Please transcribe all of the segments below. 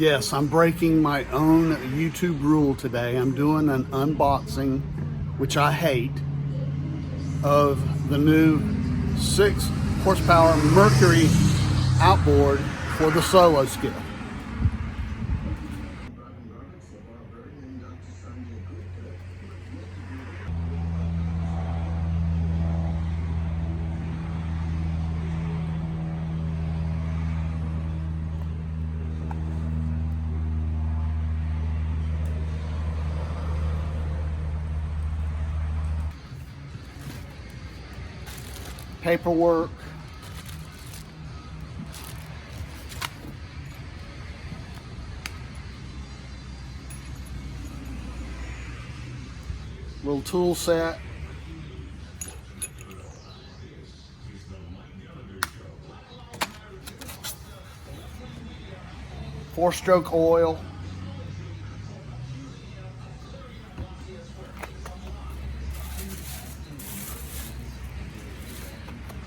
Yes, I'm breaking my own YouTube rule today. I'm doing an unboxing, which I hate, of the new 6 horsepower Mercury outboard for the Solo Skiff. Paperwork, little tool set, four-stroke oil,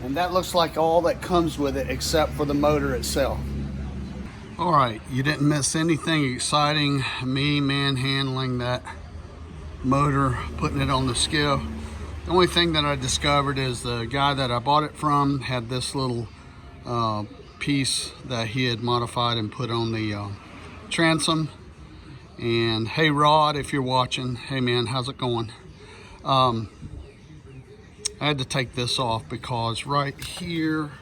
and that looks like all that comes with it except for the motor itself. All right, you didn't miss anything exciting. Me manhandling that motor, putting it on the skiff. The only thing that I discovered is the guy that I bought it from had this little piece that he had modified and put on the transom. And hey Rod, if you're watching, hey man, how's it going? I had to take this off because right here,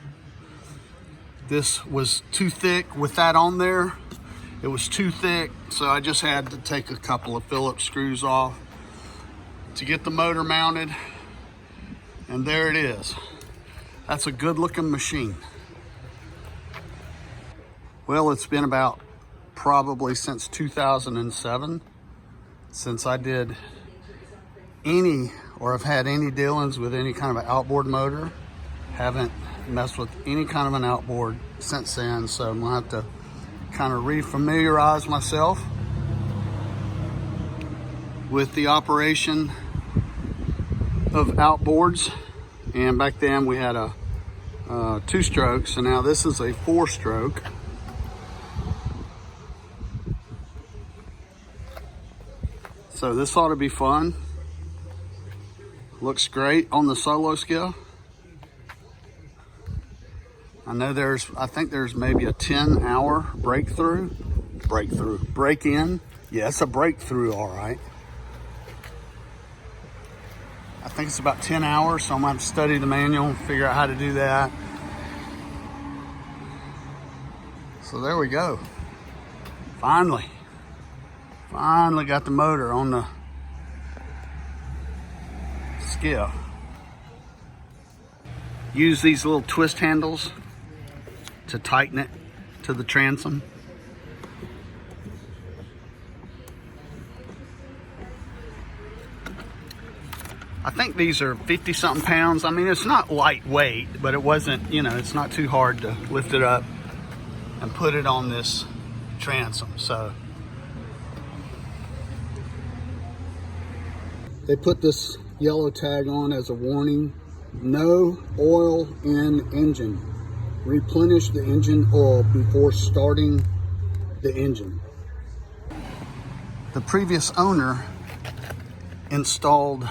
this was too thick with that on there. It was too thick, so I just had to take a couple of Phillips screws off to get the motor mounted. And there it is. That's a good looking machine. Well, it's been about probably since 2007 since I did any or have had any dealings with any kind of an outboard motor. Haven't messed with any kind of an outboard since then, so I'm gonna have to kind of re-familiarize myself with the operation of outboards. And back then we had a 2-stroke, so now this is a 4-stroke. So this ought to be fun. Looks great on the Solo Skiff. I know I think there's maybe a 10-hour break-in. Yeah, it's a breakthrough, all right. I think it's about 10 hours, so I'm gonna have to study the manual and figure out how to do that. So there we go. Finally got the motor on the skiff. Use these little twist handles to tighten it to the transom. I think these are 50 something pounds. I mean, it's not lightweight, but it wasn't, it's not too hard to lift it up and put it on this transom. So they put this yellow tag on as a warning: no oil in engine. Replenish the engine oil before starting the engine. The previous owner installed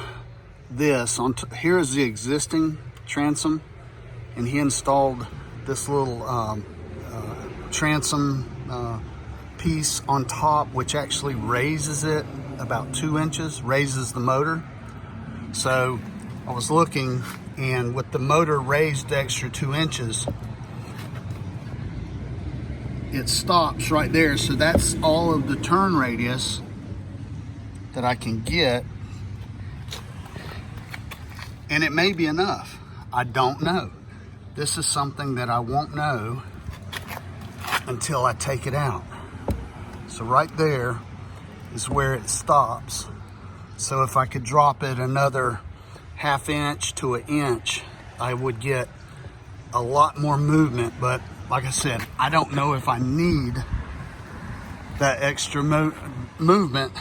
this on here is the existing transom, and he installed this little transom piece on top, which actually raises it about 2 inches, raises the motor. So I was looking, and with the motor raised the extra 2 inches, it stops right there. So that's all of the turn radius that I can get. And it may be enough. I don't know. This is something that I won't know until I take it out. So right there is where it stops. So if I could drop it another ½ inch to an inch, I would get a lot more movement. But like I said, I don't know if I need that extra movement,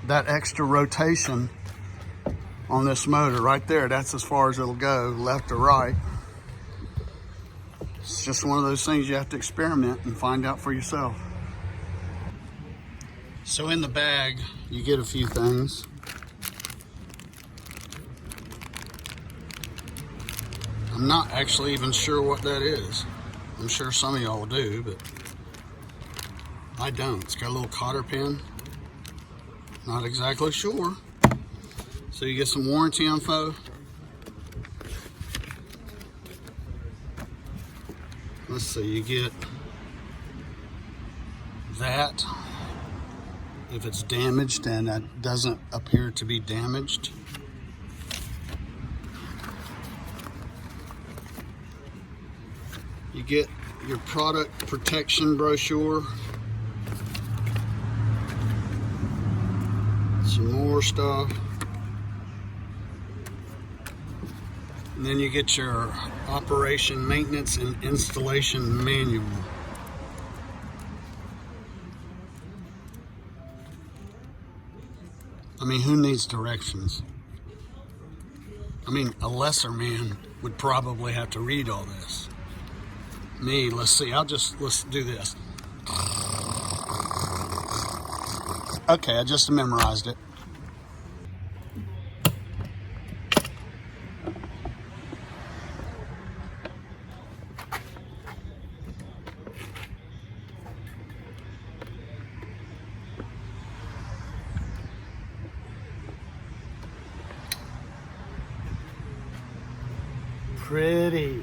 that extra rotation on this motor right there. That's as far as it'll go, left or right. It's just one of those things you have to experiment and find out for yourself. So in the bag, you get a few things. I'm not actually even sure what that is. I'm sure some of y'all do, but I don't. It's got a little cotter pin. Not exactly sure. So you get some warranty info. Let's see, you get that. If it's damaged, and that doesn't appear to be damaged. You get your product protection brochure. Some more stuff. And then you get your operation, maintenance, and installation manual. I mean, who needs directions? I mean, a lesser man would probably have to read all this. Me, let's see, let's do this. Okay, I just memorized it. Pretty.